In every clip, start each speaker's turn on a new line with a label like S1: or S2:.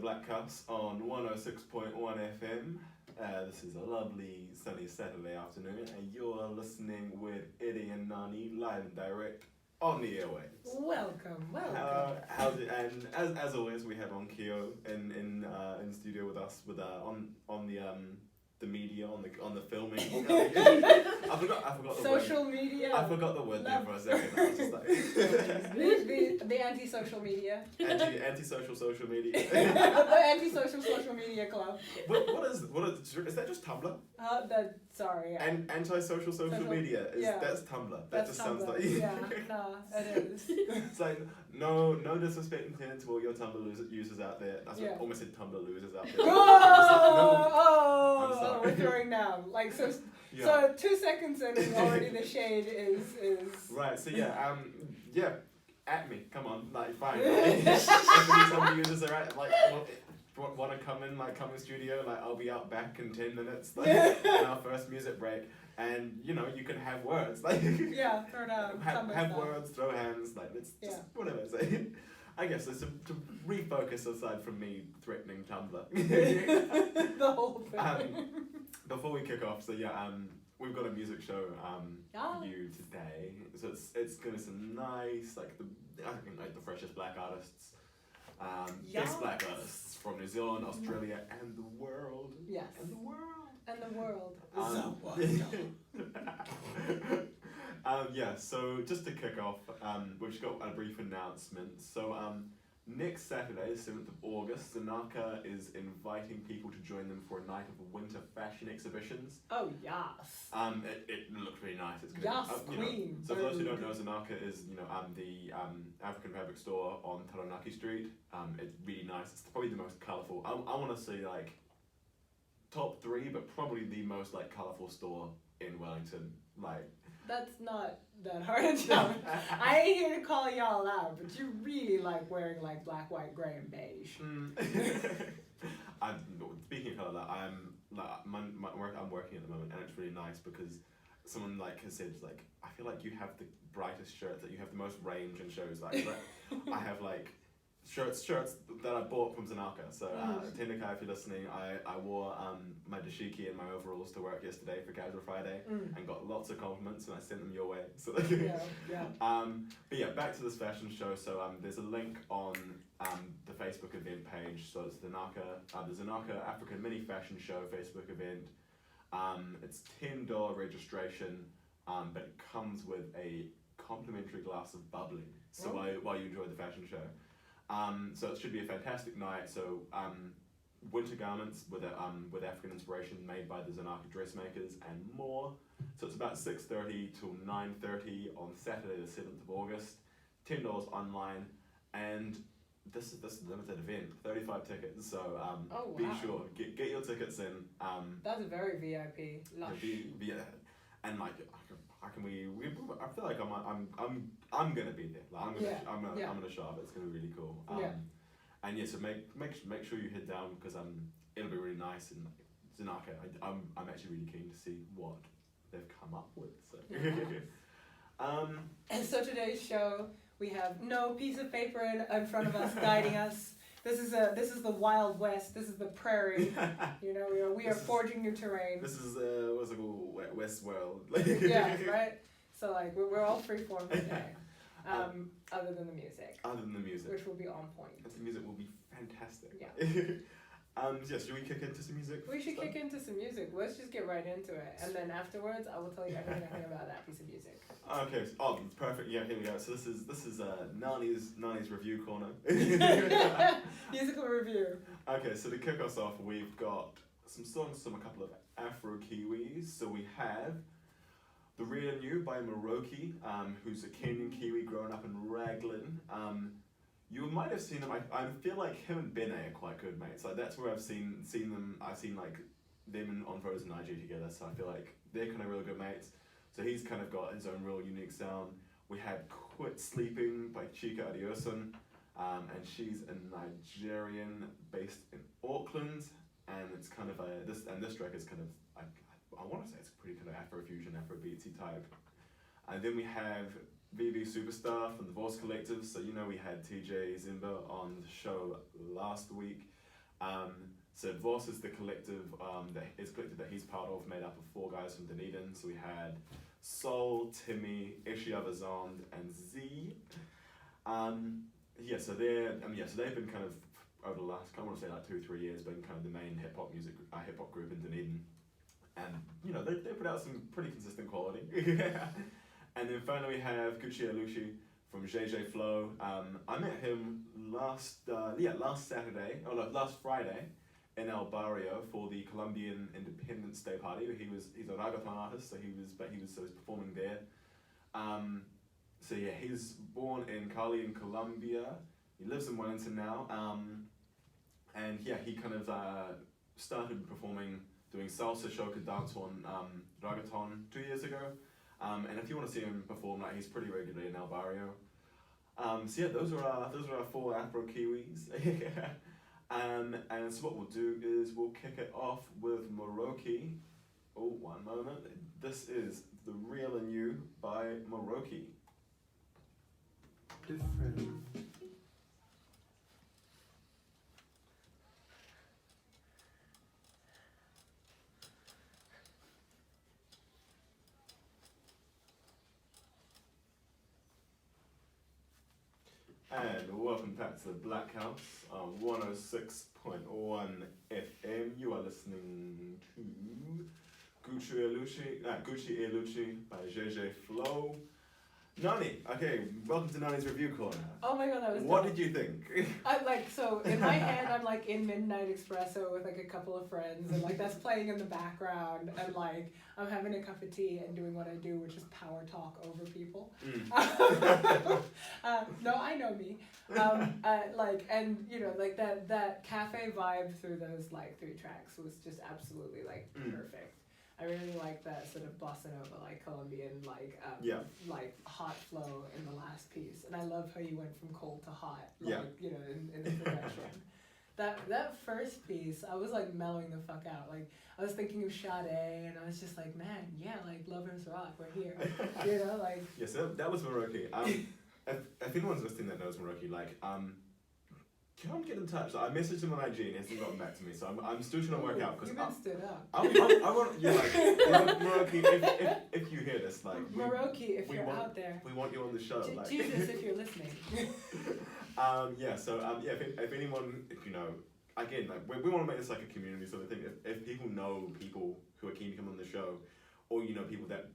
S1: Blackhouse on 106.1 FM. This is a lovely sunny Saturday afternoon, and you're listening with Eddie and Nani live and direct on the airwaves.
S2: Welcome.
S1: How's it? And as always, we have on Keo in studio with us with on the media on the filming. I forgot the
S2: social
S1: word.
S2: Media.
S1: I forgot the word there for a second. I was just like
S2: the anti-social media.
S1: anti-social social media.
S2: The anti-social social media club.
S1: What is that just Tumblr?
S2: Sorry. Yeah.
S1: And anti-social social media that's Tumblr. That just sounds like
S2: it is.
S1: It's like no disrespect intended to all your Tumblr users out there. That's what I almost said Tumblr losers out there. I'm sorry.
S2: We're throwing down like so. Yeah. So 2 seconds in, and already the shade is
S1: right. So at me. Come on, like fine. If some users are at like want to come in studio, like I'll be out back in 10 minutes, like in our first music break, and you can have words, like
S2: throw down,
S1: have words, throw hands, like it's just whatever. So, I guess it's to refocus aside from me threatening Tumblr.
S2: The whole thing.
S1: Before we kick off, we've got a music show for you today. So it's gonna be some nice the freshest black artists, best black artists from New Zealand, Australia, and the world.
S2: Yes.
S1: And the world. So just to kick off, we've just got a brief announcement. So next Saturday, 7th of August, Zanaka is inviting people to join them for a night of winter fashion exhibitions.
S2: Oh, yes.
S1: It looks really nice. It's
S2: yes, queen.
S1: So for those who don't know, Zanaka is, the African fabric store on Taranaki Street. It's really nice. It's probably the most colourful. I want to say, top 3, but probably the most, colourful store in Wellington.
S2: That's not that hard to tell. I ain't here to call y'all out, but you really like wearing black, white, grey, and beige.
S1: Speaking of colour, I'm working at the moment, and it's really nice because someone has said I feel like you have the brightest shirt, that you have the most range and shows I have shirts that I bought from Zanaka. So Tendekai, if you're listening, I wore my dashiki and my overalls to work yesterday for Casual Friday and got lots of compliments, and I sent them your way. So but back to this fashion show. So there's a link on the Facebook event page. So it's the Zanaka African Mini Fashion Show Facebook event. It's $10 registration, but it comes with a complimentary glass of bubbling. So while you enjoy the fashion show. So it should be a fantastic night. So winter garments with African inspiration made by the Zanaka dressmakers and more. So it's about 6:30 till 9:30 on Saturday the 7th of August. $10 online, and this is a limited event, 35 tickets. So be sure get your tickets in.
S2: That's very VIP. Lush.
S1: And how can we? I feel like I'm gonna be there. I'm gonna show up. It's gonna be really cool. And so make sure you head down because it'll be really nice. And Zanaka, I'm actually really keen to see what they've come up with. So.
S2: And so today's show, we have no piece of paper in front of us guiding us. This is the Wild West. This is the prairie. We are forging new terrain.
S1: This is what's it called, West World.
S2: Yeah, right. So we're all freeform today. Other than the music. Which will be on point.
S1: The music will be fantastic.
S2: Yeah.
S1: Should we kick into some music?
S2: We should kick into some music. Let's just get right into it, and then afterwards, I will tell you everything I think about that piece of music.
S1: Okay. Perfect. Yeah. Here we go. So this is Nani's review corner.
S2: Musical review.
S1: Okay. So to kick us off, we've got some songs from a couple of Afro Kiwis. So we have The Real and New by Maroki, who's a Kenyan Kiwi growing up in Raglan. You might have seen them. I feel like him and Bene are quite good mates. That's where I've seen them. I've seen them on photos in IG together. So I feel like they're kind of really good mates. So he's kind of got his own real unique sound. We had Quit Sleeping by Chika Adiosun, and she's a Nigerian based in Auckland, and it's kind of this track is kind of I want to say it's pretty kind of Afrofusion, Afrobeatsy type. And then we have VB Superstar from the Voice Collective. So we had TJ Zimba on the show last week. So Voss is the collective that he's part of, made up of 4 guys from Dunedin. So we had Sol, Timmy, Eshiavazand, and Z. So they've been kind of over the last, I want to say like 2-3 years, been kind of the main hip hop group in Dunedin, and they put out some pretty consistent quality. And then finally we have Gucci Alushi from JJ Flow. I met him last Friday in El Barrio for the Colombian Independence Day party. He's a reggaeton artist, so he was performing there. He's born in Cali in Colombia. He lives in Wellington now. He kind of started performing, doing salsa, shoka, dancehall, and reggaeton 2 years ago. And if you want to see him perform, he's pretty regularly in El Barrio. Those are our 4 Afro Kiwis. And so what we'll do is we'll kick it off with Moroki. Oh, one moment. This is The Real and You by Moroki. Different. And welcome back to the Blackhouse on 106.1 FM. You are listening to Gucci Elucci by JJ Flow. Nani, okay, welcome to Nani's Review Corner.
S2: Oh my god, that was
S1: What
S2: dope.
S1: did you think?
S2: So in my head I'm like in Midnight Espresso with like a couple of friends, and like that's playing in the background, and like I'm having a cup of tea and doing what I do, which is power talk over people. No, I know me. That cafe vibe through those 3 tracks was just absolutely perfect. I really like that sort of bossa nova, Colombian, hot flow in the last piece. And I love how you went from cold to hot, in the progression. That first piece, I was mellowing the fuck out. I was thinking of Sade, and I was just like, man, Lovers Rock, we're here.
S1: Yes, that was Moroki. If anyone's listening that knows Moroki, come get in touch. I messaged him on IG and he hasn't gotten back to me, so I'm still trying to work out.
S2: You've been stood up.
S1: I want you, Moroki, if you hear this,
S2: Moroki, if you're out there,
S1: we want you on the show.
S2: Jesus, if you're listening.
S1: If anyone, again, we want to make this a community sort of thing. If people know people who are keen to come on the show, or people that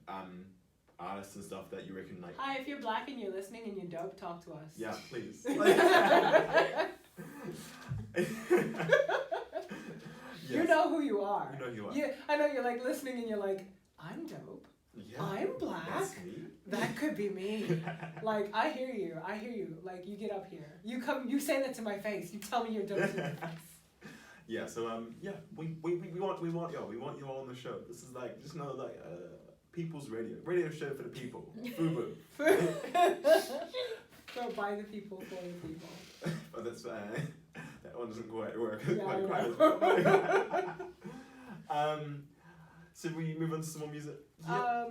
S1: artists and stuff that you reckon
S2: Hi, if you're black and you're listening and you're dope, talk to us.
S1: Yeah, please.
S2: You know who you are.
S1: You know who you are.
S2: Yeah, I know you're listening and you're I'm dope.
S1: Yeah,
S2: I'm black.
S1: That's me.
S2: That could be me. I hear you. You get up here. You say that to my face. You tell me you're dope to my face.
S1: Yeah, so we want you all on the show. This is just another people's radio show for the people. FUBU.
S2: So by the people, for the people.
S1: But that's that one doesn't quite work.
S2: Yeah,
S1: So we move on to some more music.
S2: Yeah.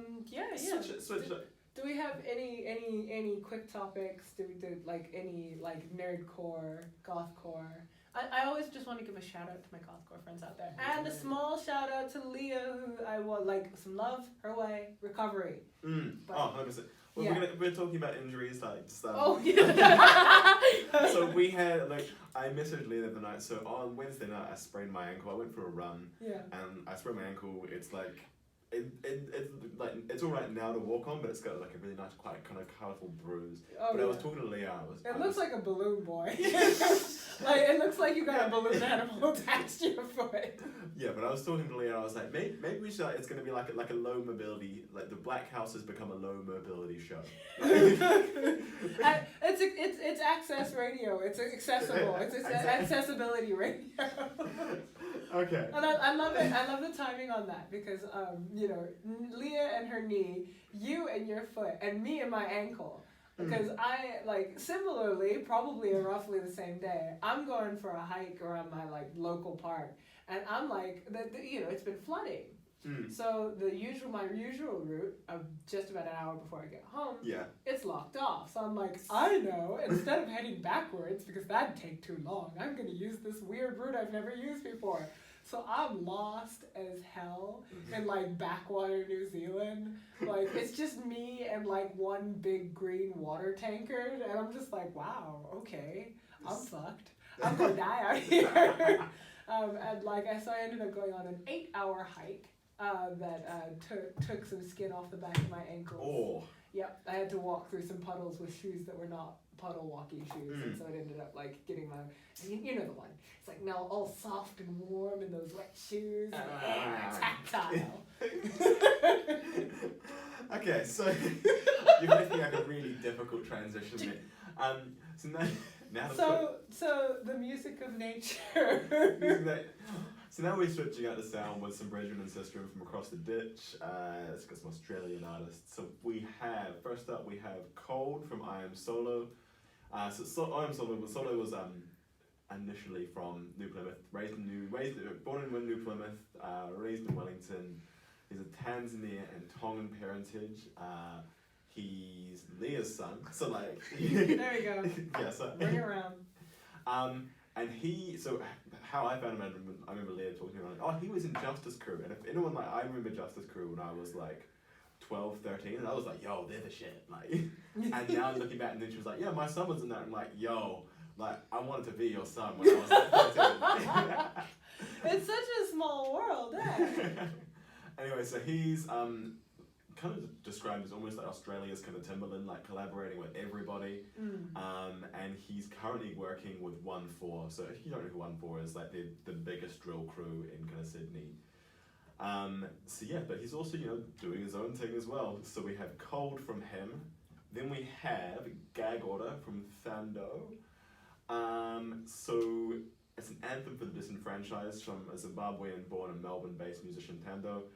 S1: Switch it.
S2: Do we have any quick topics? Do we do any nerdcore, gothcore? I always just want to give a shout out to my gothcore friends out there, and a small shout out to Leah, who I want some love her way, recovery.
S1: 100%. Well, we're talking about injuries, So we had I messaged Leah the other night. So on Wednesday night, I sprained my ankle. I went for a run.
S2: Yeah.
S1: And I sprained my ankle. It's it's all right now to walk on, but it's got a really nice, quite kind of colourful bruise. I was talking to Leah.
S2: It looks like a balloon boy. It looks like you got a balloon animal attached to your foot.
S1: Yeah, but I was talking to Leah and I was like, maybe we should. It's going to be like a low mobility. The Blackhouse has become a low mobility show.
S2: It's access radio. It's accessible. It's accessibility radio.
S1: Okay.
S2: And I love it. I love the timing on that because Leah and her knee, you and your foot, and me and my ankle. Because I similarly, probably roughly the same day, I'm going for a hike around my local park, and I'm it's been flooding. So my usual route of just about an hour before I get home, it's locked off. So I'm like, I know, instead of heading backwards, because that'd take too long, I'm going to use this weird route I've never used before. So I'm lost as hell in like backwater New Zealand. Like it's just me and like one big green water tankard, and I'm just like, wow, okay, I'm fucked. I'm gonna die out here. And like so I ended up going on an 8-hour hike that took some skin off the back of my ankles.
S1: Oh.
S2: Yep, I had to walk through some puddles with shoes that were not puddle walking shoes, and so it ended up like getting my, you know the one. It's like now all soft and warm in those wet shoes, tactile.
S1: Okay, so you're making like a really difficult transition there.
S2: So the music of nature.
S1: So now we're switching out the sound with some brethren and sistren from across the ditch. Let's get some Australian artists. So first up we have Cold from I Am Solo. I Am Solo. Solo was initially from New Plymouth, born in New Plymouth, raised in Wellington. He's of Tanzania and Tongan parentage. He's Leah's son, so like.
S2: There we go.
S1: Yeah, so.
S2: Bring it around.
S1: And how I found him, I remember Leah talking about, he was in Justice Crew, and if anyone, like, I remember Justice Crew when I was like 12, 13, and I was like, yo, they're the shit, like, and now looking back, and then she was like, yeah, my son was in that, I'm like, yo, like, I wanted to be your son when I was like 13.
S2: It's such a small world, eh?
S1: Anyway, so he's, kind of described as almost like Australia's kind of Timbaland, like collaborating with everybody. And he's currently working with 1-4. So if you don't know who 1-4 is, like the biggest drill crew in kind of Sydney. So yeah, but he's also, doing his own thing as well. So we have Cold from him. Then we have Gag Order from Thando. So it's an anthem for the disenfranchised from a Zimbabwean-born and Melbourne-based musician Thando.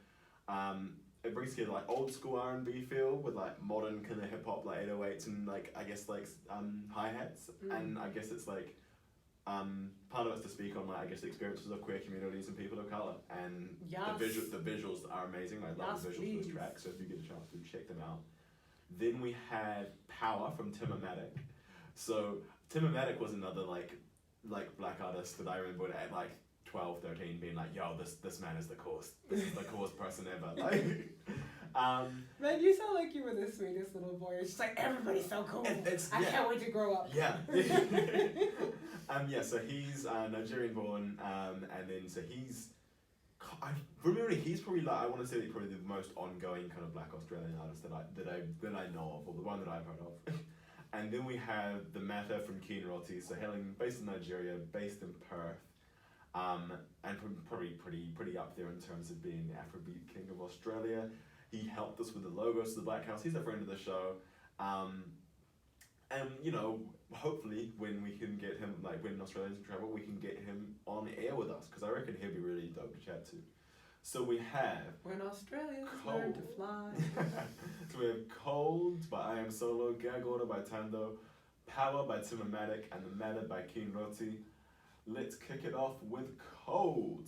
S1: It brings together like old school R&B feel with like modern kind of hip hop like 808s and like I guess like hi-hats, and I guess it's like part of it's to speak on like I guess the experiences of queer communities and people of color, and the visuals are amazing. I love the visuals of this track, so if you get a chance to check them out. Then we had Power from Timmatic. So Timmatic was another like black artist that I remember at like 12, 13 being like, yo, this man is the coolest. This is the coolest person ever. Like,
S2: man, you sound like you were the sweetest little boy. It's just like, everybody's so cool. I can't wait to grow up.
S1: Yeah. So he's Nigerian born, and then so he's probably like, I want to say probably the most ongoing kind of black Australian artist that I know of, or the one that I've heard of. And then we have The Matter from Keen Roti, so based in Nigeria, based in Perth. And probably pretty up there in terms of being the Afrobeat king of Australia. He helped us with the logos to the Blackhouse. He's a friend of the show. And hopefully when we can get him, like when Australians travel, we can get him on air with us, because I reckon he'll be really dope to chat to. So we have
S2: When Australians Learn to Fly.
S1: So we have Cold by I Am Solo, Gag Order by Thando, Power by Timmatic, and The Matter by Keen Roti. Let's kick it off with Cold.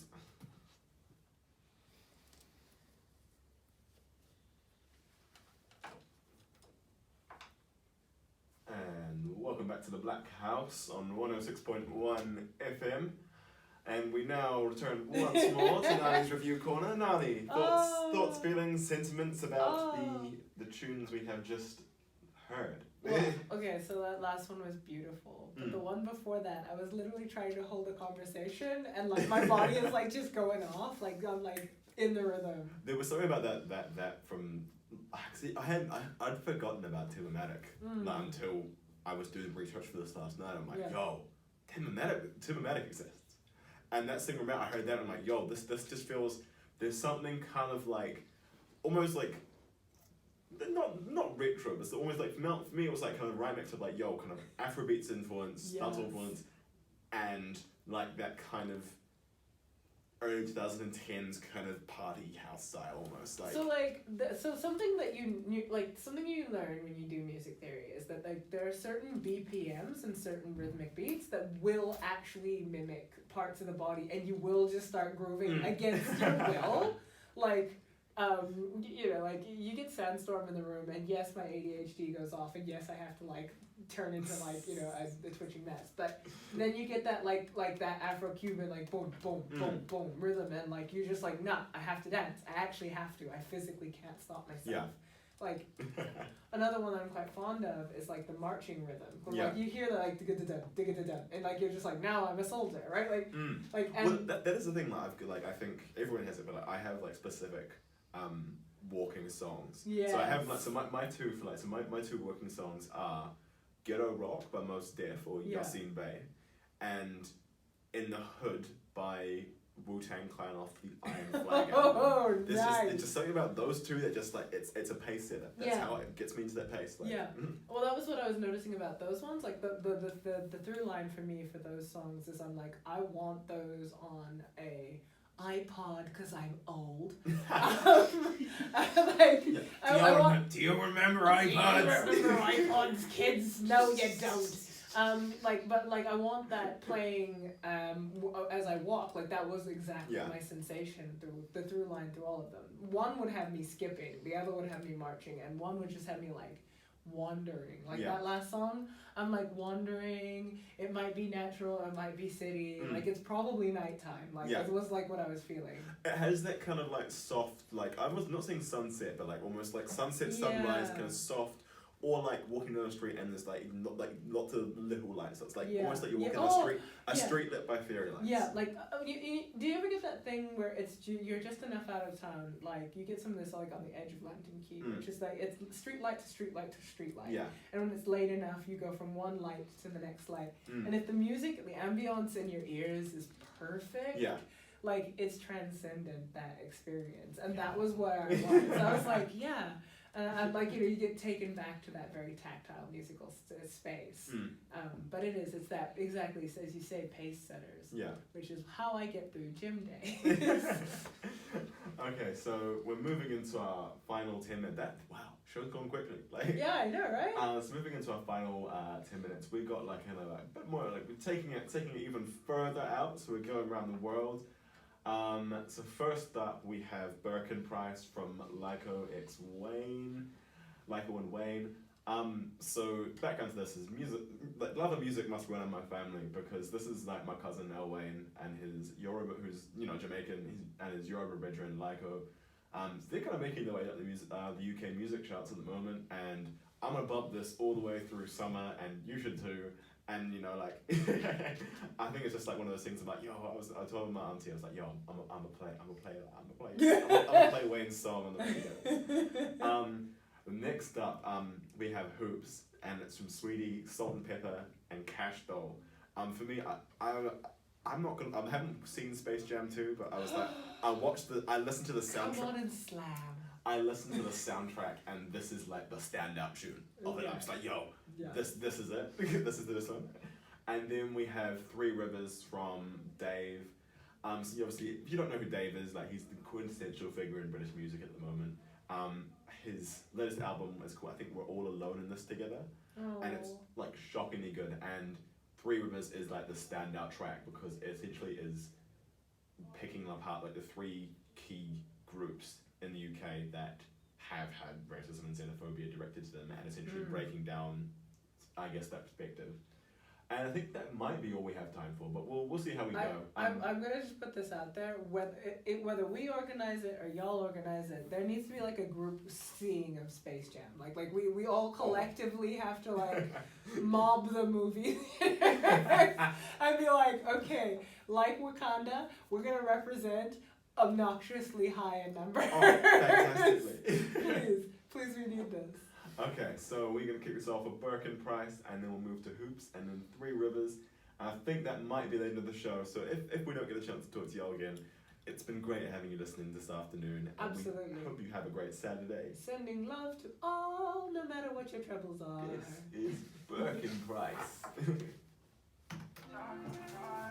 S1: And welcome back to the Blackhouse on 106.1 FM. And we now return once more to Nani's review corner. Nani, thoughts, feelings, sentiments about the tunes we have just heard.
S2: Well, okay, so that last one was beautiful, but the one before that, I was literally trying to hold a conversation, and like my body is like just going off, like I'm like in the rhythm.
S1: There was something about that from, see, I'd forgotten about Timmatic until I was doing research for this last night. I'm like, yo, Timmatic exists, and that single I heard that, I'm like, yo, this just feels, there's something kind of like, almost like. Not retro, but it's almost like, for me it was like kind of right mix of like, yo, kind of Afrobeats influence, dancehall influence, and like that kind of early 2010s kind of party house style almost. Like,
S2: so like, so something that something you learn when you do music theory is that like there are certain BPMs and certain rhythmic beats that will actually mimic parts of the body, and you will just start grooving against your will. like, you know, like you get Sandstorm in the room, and yes, my ADHD goes off, and yes, I have to like turn into like, you know, a twitching mess. But then you get that like that Afro-Cuban like boom, boom, boom, boom rhythm, and like you're just like, nah, I have to dance. I actually have to. I physically can't stop myself.
S1: Yeah.
S2: Like, another one I'm quite fond of is like the marching rhythm.
S1: Yeah.
S2: Like you hear the like digga-da-dum, and like you're just like, now I'm a soldier, right? Like, like.
S1: And well, that is the thing that I've like. I think everyone has it, but like, I have like specific walking songs.
S2: Yeah.
S1: So I have like my two for like my two walking songs are Ghetto Rock by Mos Def or Yassine Bey, and In the Hood by Wu-Tang Clan off the Iron Flag album.
S2: Oh, nice.
S1: It's just something about those two that just like it's a pace setter. That's how it gets me into that pace. Like,
S2: yeah. Well, that was what I was noticing about those ones. Like the through line for me for those songs is I'm like, I want those on a iPod because I'm old. Like,
S1: do you remember iPods?
S2: Do you remember iPods, kids? No, you don't. But I want that playing as I walk. Like that was exactly my sensation through the through line through all of them. One would have me skipping, the other would have me marching, and one would just have me like wandering. Like that last song, I'm like wandering. It might be natural, it might be city. Like it's probably nighttime. Like it was like what I was feeling.
S1: It has that kind of like soft, like I was not saying sunset, but like almost like sunset sunrise kind of soft. Or like walking down the street and there's like lots of little lights. So it's like almost like you're walking down a street lit by fairy lights.
S2: Yeah, like do you ever get that thing where it's you're just enough out of town? Like you get some of this like on the edge of London Key, which is like it's street light to street light to street light.
S1: Yeah.
S2: And when it's late enough, you go from one light to the next light. And if the music, the ambience in your ears is perfect.
S1: Yeah.
S2: Like it's transcendent that experience, and that was what I was. I was like, yeah. And like, you know, you get taken back to that very tactile musical space. But it's that, exactly, as you say, pace setters.
S1: Yeah.
S2: Which is how I get through gym day.
S1: Okay, so we're moving into our final 10 minutes. Show's gone quickly. Like,
S2: yeah, I know, right?
S1: So moving into our final 10 minutes, we got like kind of like a bit more, like we're taking it even further out, so we're going around the world. So first up we have Birkin Price from Lyco and Wayne. So background to this is music. Like, love of music must run in my family because this is like my cousin El Wayne and his Yoruba, who's Jamaican, and his Yoruba brethren Lyco. They're kind of making their way up the UK music charts at the moment, and I'm gonna bump this all the way through summer, and you should too. And like, I think it's just like one of those things. I'm like, I told my auntie, I was like, I'm gonna play Wayne's song on the radio. Next up, we have Hoops, and it's from Sweetie, Salt and Pepper, and Cash Doll. For me, I haven't seen Space Jam 2, but I was like, I listened to the soundtrack.
S2: Come on and slam.
S1: I listened to the soundtrack, and this is like the standout tune of it. I'm just like, this is it. This is this one. And then we have Three Rivers from Dave. So obviously, if you don't know who Dave is, like he's the quintessential figure in British music at the moment. His latest album is called, I think We're All Alone in This Together, and it's like shockingly good. And Three Rivers is like the standout track because it essentially is picking apart like the three key groups in the UK that have had racism and xenophobia directed to them, and essentially breaking down, I guess, that perspective. And I think that might be all we have time for, but we'll see how we go.
S2: I'm gonna just put this out there: whether we organize it or y'all organize it, there needs to be like a group seeing of Space Jam. Like we all collectively have to like mob the movie. I'd be like, okay, like Wakanda, we're gonna represent obnoxiously high in numbers.
S1: Oh, fantastically.
S2: Please, we need this.
S1: Okay, so we're going to kick this off with Birkin Price, and then we'll move to Hoops, and then Three Rivers. And I think that might be the end of the show, so if we don't get a chance to talk to y'all again, it's been great having you listening this afternoon.
S2: Absolutely.
S1: We hope you have a great Saturday.
S2: Sending love to all, no matter what your troubles are.
S1: This is Birkin Price.